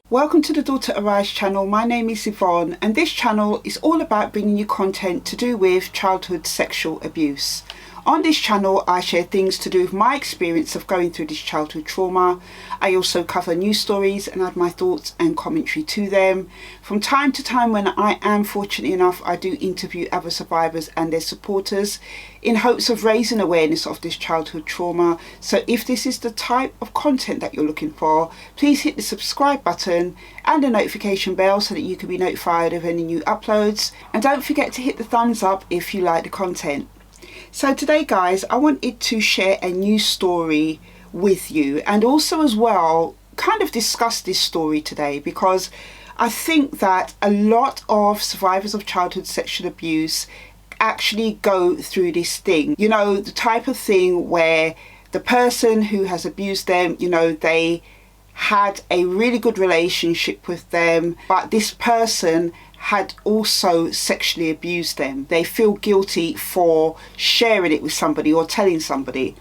Welcome to the Daughter Arise channel. My name is Yvonne and this channel is all about bringing you content to do with childhood sexual abuse. On this channel I share things to do with my experience of going through this childhood trauma. I also cover news stories and add my thoughts and commentary to them. From time to time, when I am fortunate enough, I do interview other survivors and their supporters in hopes of raising awareness of this childhood trauma. So if this is the type of content that you're looking for, please hit the subscribe button and the notification bell so that you can be notified of any new uploads. And don't forget to hit the thumbs up if you like the content. So today, guys, I wanted to share a news story with you and also as well kind of discuss this story today, because I think that a lot of survivors of childhood sexual abuse actually go through this thing. You know, the type of thing where the person who has abused them, you know, they had a really good relationship with them, but this person had also sexually abused them. They feel guilty for sharing it with somebody or telling somebody.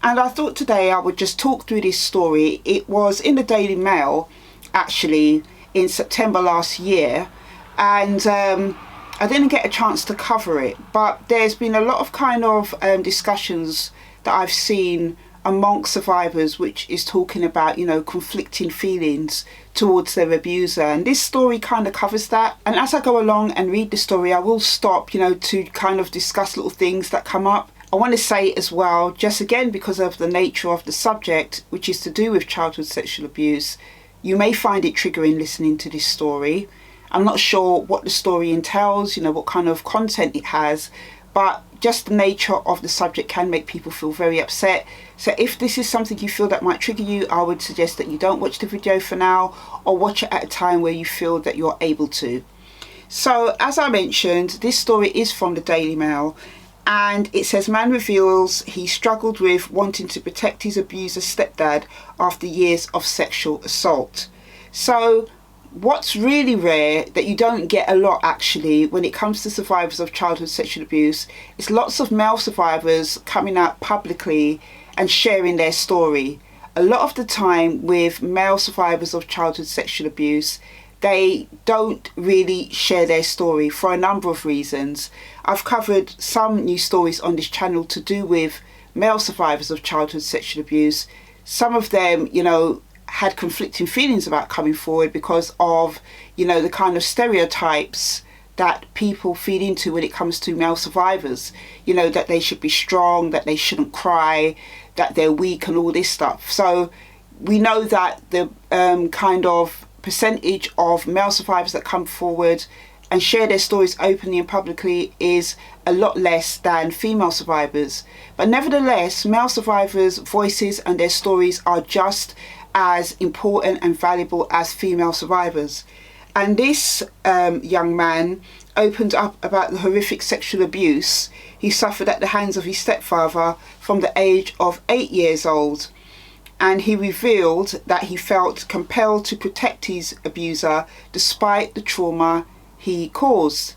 And I thought today I would just talk through this story. It was in the Daily Mail actually in September last year, and I didn't get a chance to cover it, but there's been a lot of kind of discussions that I've seen amongst survivors, which is talking about, you know, conflicting feelings towards their abuser, and this story kind of covers that. And as I go along and read the story, I will stop, you know, to kind of discuss little things that come up. I want to say as well, just again because of the nature of the subject, which is to do with childhood sexual abuse, you may find it triggering listening to this story. I'm not sure what the story entails, you know, what kind of content it has, but just the nature of the subject can make people feel very upset. So if this is something you feel that might trigger you, I would suggest that you don't watch the video for now, or watch it at a time where you feel that you're able to. So as I mentioned, this story is from the Daily Mail, and it says, man reveals he struggled with wanting to protect his abuser stepdad after years of sexual assault. So what's really rare, that you don't get a lot actually when it comes to survivors of childhood sexual abuse, is lots of male survivors coming out publicly and sharing their story. A lot of the time with male survivors of childhood sexual abuse, they don't really share their story for a number of reasons. I've covered some news stories on this channel to do with male survivors of childhood sexual abuse. Some of them, you know, had conflicting feelings about coming forward because of, you know, the kind of stereotypes that people feed into when it comes to male survivors. You know, that they should be strong, that they shouldn't cry, that they're weak and all this stuff. So we know that the kind of percentage of male survivors that come forward and share their stories openly and publicly is a lot less than female survivors. But nevertheless, male survivors' voices and their stories are just as important and valuable as female survivors. And this young man opened up about the horrific sexual abuse he suffered at the hands of his stepfather from the age of 8 years old. And he revealed that he felt compelled to protect his abuser despite the trauma he caused.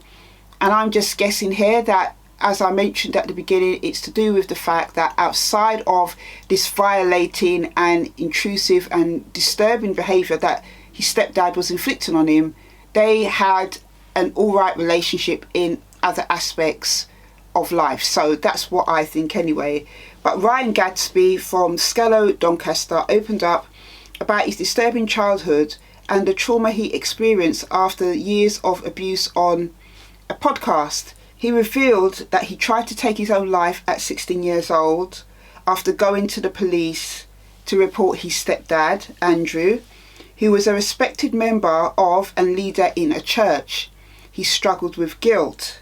And I'm just guessing here that, as I mentioned at the beginning, it's to do with the fact that outside of this violating and intrusive and disturbing behaviour that his stepdad was inflicting on him, they had an alright relationship in other aspects of life. So that's what I think anyway. But Ryan Gadsby from Skello, Doncaster, opened up about his disturbing childhood and the trauma he experienced after years of abuse on a podcast. He revealed that he tried to take his own life at 16 years old after going to the police to report his stepdad, Andrew, who was a respected member of and leader in a church. He struggled with guilt.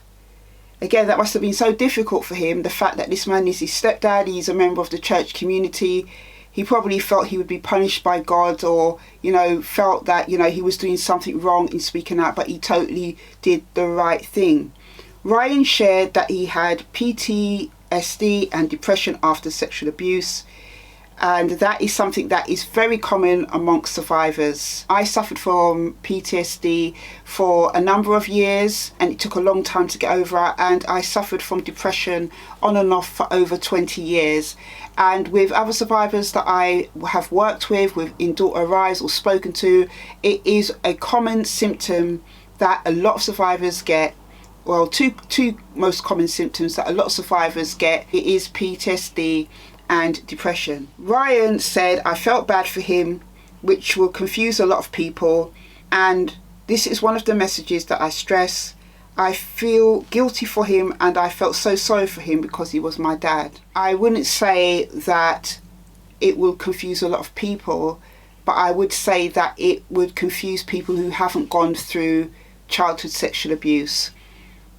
Again, that must have been so difficult for him, the fact that this man is his stepdad, he's a member of the church community. He probably felt he would be punished by God, or, you know, felt that, you know, he was doing something wrong in speaking out, but he totally did the right thing. Ryan shared that he had PTSD and depression after sexual abuse, And that is something that is very common amongst survivors. I suffered from PTSD for a number of years, and it took a long time to get over it. And I suffered from depression on and off for over 20 years. And with other survivors that I have worked with in Daughter Arise or spoken to, it is a common symptom that a lot of survivors get. Well, two most common symptoms that a lot of survivors get, it is PTSD and depression. Ryan said, I felt bad for him, which will confuse a lot of people, and this is one of the messages that I stress. I feel guilty for him, and I felt so sorry for him because he was my dad. I wouldn't say that it will confuse a lot of people, but I would say that it would confuse people who haven't gone through childhood sexual abuse.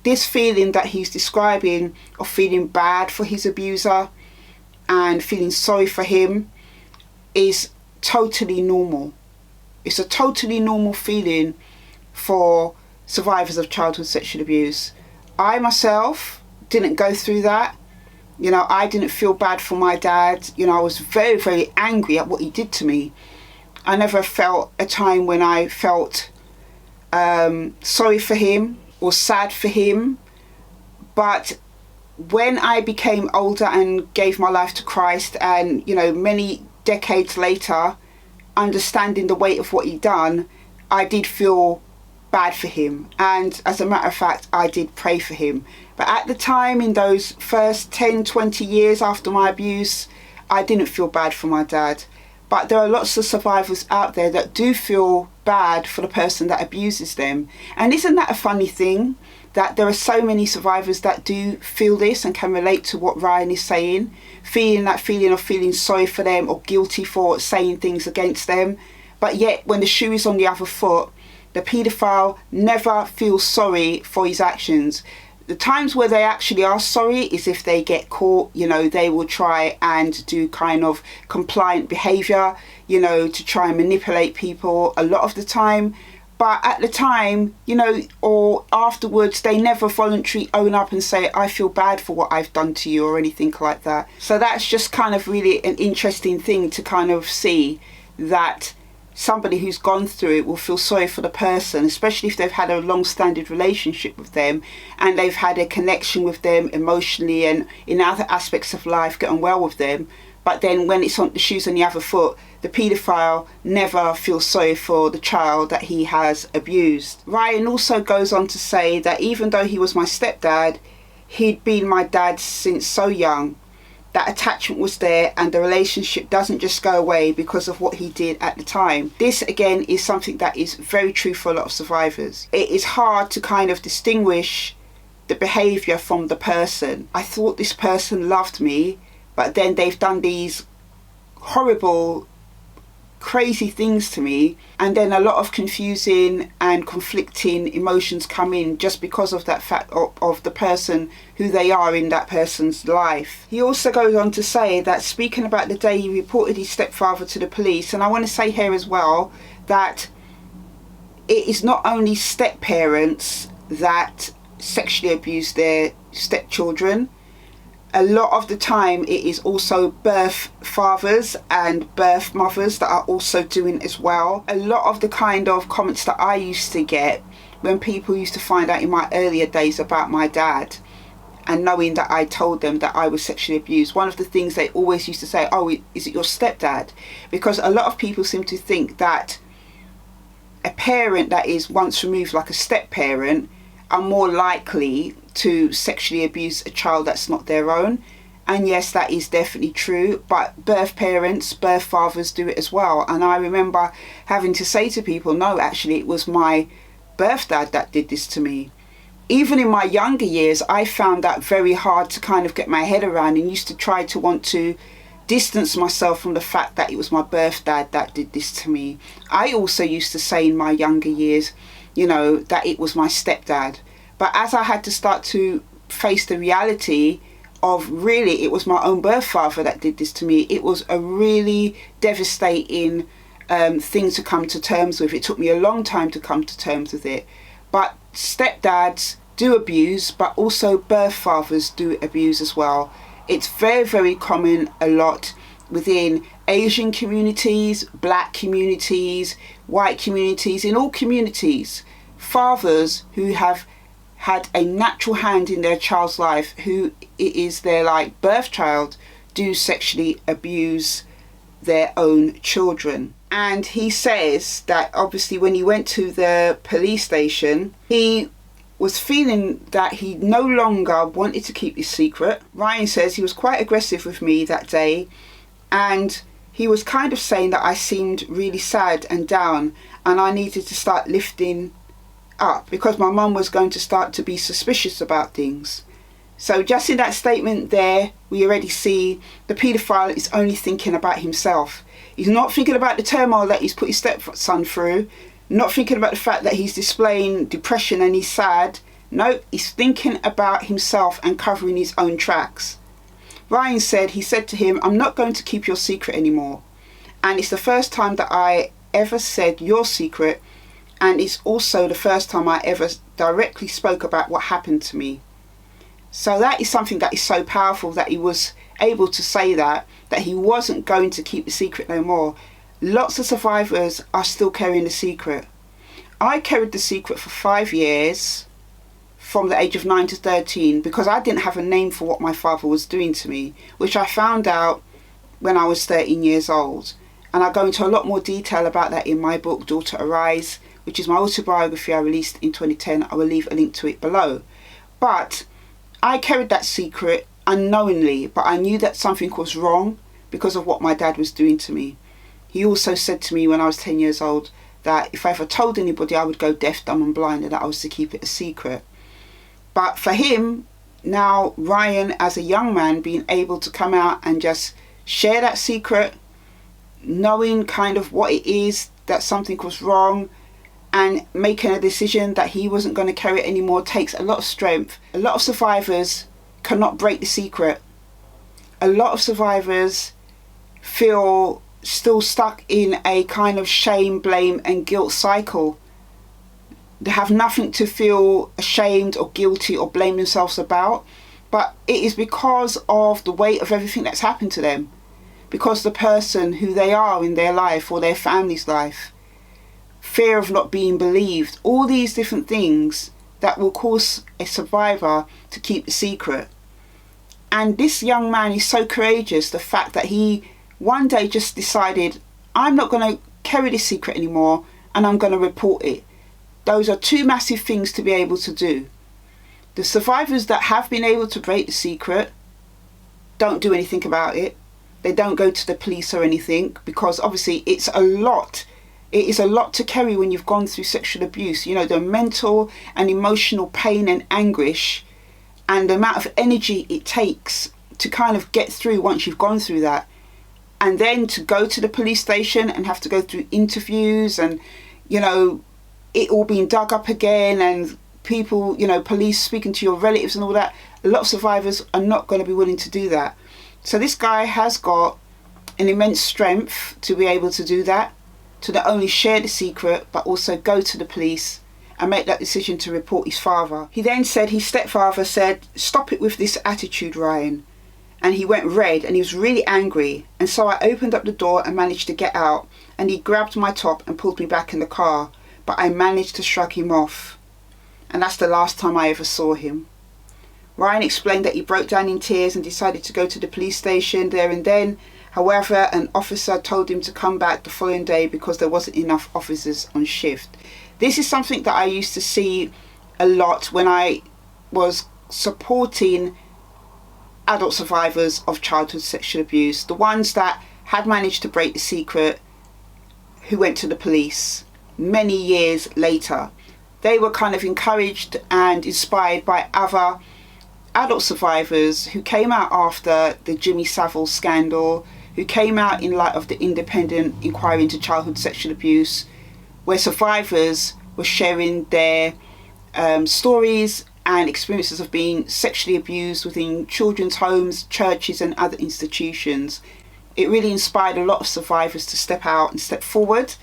This feeling that he's describing of feeling bad for his abuser and feeling sorry for him is totally normal. It's a totally normal feeling for survivors of childhood sexual abuse. I myself didn't go through that. I didn't feel bad for my dad. I was very, very angry at what he did to me. I never felt a time when I felt sorry for him or sad for him. But when I became older and gave my life to Christ, and many decades later, understanding the weight of what he'd done, I did feel bad for him, and as a matter of fact I did pray for him. But at the time, in those first 10-20 years after my abuse, I didn't feel bad for my dad. But there are lots of survivors out there that do feel bad for the person that abuses them. And isn't that a funny thing, that there are so many survivors that do feel this and can relate to what Ryan is saying, feeling that feeling of feeling sorry for them or guilty for saying things against them. But yet when the shoe is on the other foot, the paedophile never feels sorry for his actions. The times where they actually are sorry is if they get caught. They will try and do kind of compliant behaviour, to try and manipulate people a lot of the time. But at the time, or afterwards, they never voluntarily own up and say, I feel bad for what I've done to you or anything like that. So that's just kind of really an interesting thing to kind of see, that somebody who's gone through it will feel sorry for the person, especially if they've had a long-standing relationship with them and they've had a connection with them emotionally and in other aspects of life, getting well with them. But then when it's on the shoes on the other foot, the paedophile never feels sorry for the child that he has abused. Ryan also goes on to say that even though he was my stepdad, he'd been my dad since so young. That attachment was there, and the relationship doesn't just go away because of what he did at the time. This again is something that is very true for a lot of survivors. It is hard to kind of distinguish the behaviour from the person. I thought this person loved me, but then they've done these horrible, crazy things to me, and then a lot of confusing and conflicting emotions come in just because of that fact of the person, who they are in that person's life. He also goes on to say that, speaking about the day he reported his stepfather to the police, and I want to say here as well that it is not only step parents that sexually abuse their stepchildren. A lot of the time it is also birth fathers and birth mothers that are also doing as well. A lot of the kind of comments that I used to get when people used to find out in my earlier days about my dad, and knowing that I told them that I was sexually abused, one of the things they always used to say, oh, is it your stepdad? Because a lot of people seem to think that a parent that is once removed, like a step parent, are more likely to sexually abuse a child that's not their own. And yes, that is definitely true, but birth parents, birth fathers do it as well. And I remember having to say to people, no, actually it was my birth dad that did this to me. Even in my younger years, I found that very hard to kind of get my head around, and used to try to want to distance myself from the fact that it was my birth dad that did this to me. I also used to say in my younger years, that it was my stepdad. But as I had to start to face the reality of really it was my own birth father that did this to me, it was a really devastating thing to come to terms with. It took me a long time to come to terms with it. But stepdads do abuse, but also birth fathers do abuse as well. It's very, very common a lot within Asian communities, black communities, white communities, in all communities, fathers who have had a natural hand in their child's life, who it is their like birth child, do sexually abuse their own children. And he says that obviously when he went to the police station, he was feeling that he no longer wanted to keep his secret. Ryan says he was quite aggressive with me that day, and he was kind of saying that I seemed really sad and down, and I needed to start lifting up because my mum was going to start to be suspicious about things. So just in that statement there, we already see the paedophile is only thinking about himself. He's not thinking about the turmoil that he's put his stepson through, not thinking about the fact that he's displaying depression and he's sad. No, he's thinking about himself and covering his own tracks. Ryan said, he said to him, "I'm not going to keep your secret anymore. And it's the first time that I ever said your secret, and it's also the first time I ever directly spoke about what happened to me." So that is something that is so powerful, that he was able to say that he wasn't going to keep the secret no more. Lots of survivors are still carrying the secret. I carried the secret for 5 years, from the age of 9 to 13, because I didn't have a name for what my father was doing to me, which I found out when I was 13 years old. And I go into a lot more detail about that in my book, Daughter Arise, which is my autobiography I released in 2010. I will leave a link to it below. But I carried that secret unknowingly, but I knew that something was wrong because of what my dad was doing to me. He also said to me when I was 10 years old that if I ever told anybody, I would go deaf, dumb and blind, and that I was to keep it a secret. But for him, now Ryan, as a young man, being able to come out and just share that secret, knowing kind of what it is, that something was wrong, and making a decision that he wasn't going to carry it anymore, takes a lot of strength. A lot of survivors cannot break the secret. A lot of survivors feel still stuck in a kind of shame, blame and guilt cycle. They have nothing to feel ashamed or guilty or blame themselves about, but it is because of the weight of everything that's happened to them, because the person who they are in their life or their family's life, fear of not being believed, all these different things that will cause a survivor to keep the secret. And this young man is so courageous, the fact that he one day just decided, I'm not going to carry this secret anymore and I'm going to report it. Those are two massive things to be able to do. The survivors that have been able to break the secret don't do anything about it. They don't go to the police or anything, because obviously it's a lot. It is a lot to carry when you've gone through sexual abuse. You know, the mental and emotional pain and anguish and the amount of energy it takes to kind of get through once you've gone through that. And then to go to the police station and have to go through interviews and, you know, it all being dug up again and people, you know, police speaking to your relatives and all that. A lot of survivors are not going to be willing to do that. So this guy has got an immense strength to be able to do that, to not only share the secret, but also go to the police and make that decision to report his father. He then said his stepfather said, "Stop it with this attitude, Ryan." And he went red and he was really angry. And so I opened up the door and managed to get out. And he grabbed my top and pulled me back in the car. But I managed to shrug him off. And that's the last time I ever saw him. Ryan explained that he broke down in tears and decided to go to the police station there and then. However, an officer told him to come back the following day because there wasn't enough officers on shift. This is something that I used to see a lot when I was supporting adult survivors of childhood sexual abuse, the ones that had managed to break the secret, who went to the police many years later. They were kind of encouraged and inspired by other adult survivors who came out after the Jimmy Savile scandal, who came out in light of the independent inquiry into childhood sexual abuse, where survivors were sharing their stories and experiences of being sexually abused within children's homes, churches and other institutions. It really inspired a lot of survivors to step out and step forward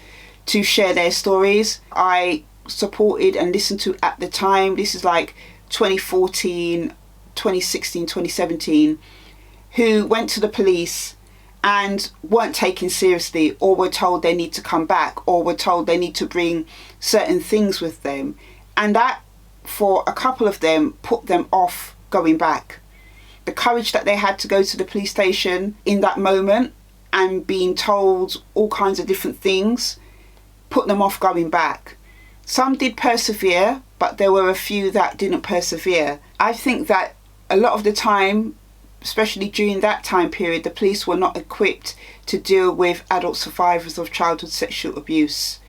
to share their stories. I supported and listened to at the time, this is like 2014, 2016, 2017, who went to the police and weren't taken seriously, or were told they need to come back, or were told they need to bring certain things with them. And that, for a couple of them, put them off going back. The courage that they had to go to the police station in that moment and being told all kinds of different things put them off going back. Some did persevere, but there were a few that didn't persevere. I think that a lot of the time, especially during that time period, the police were not equipped to deal with adult survivors of childhood sexual abuse.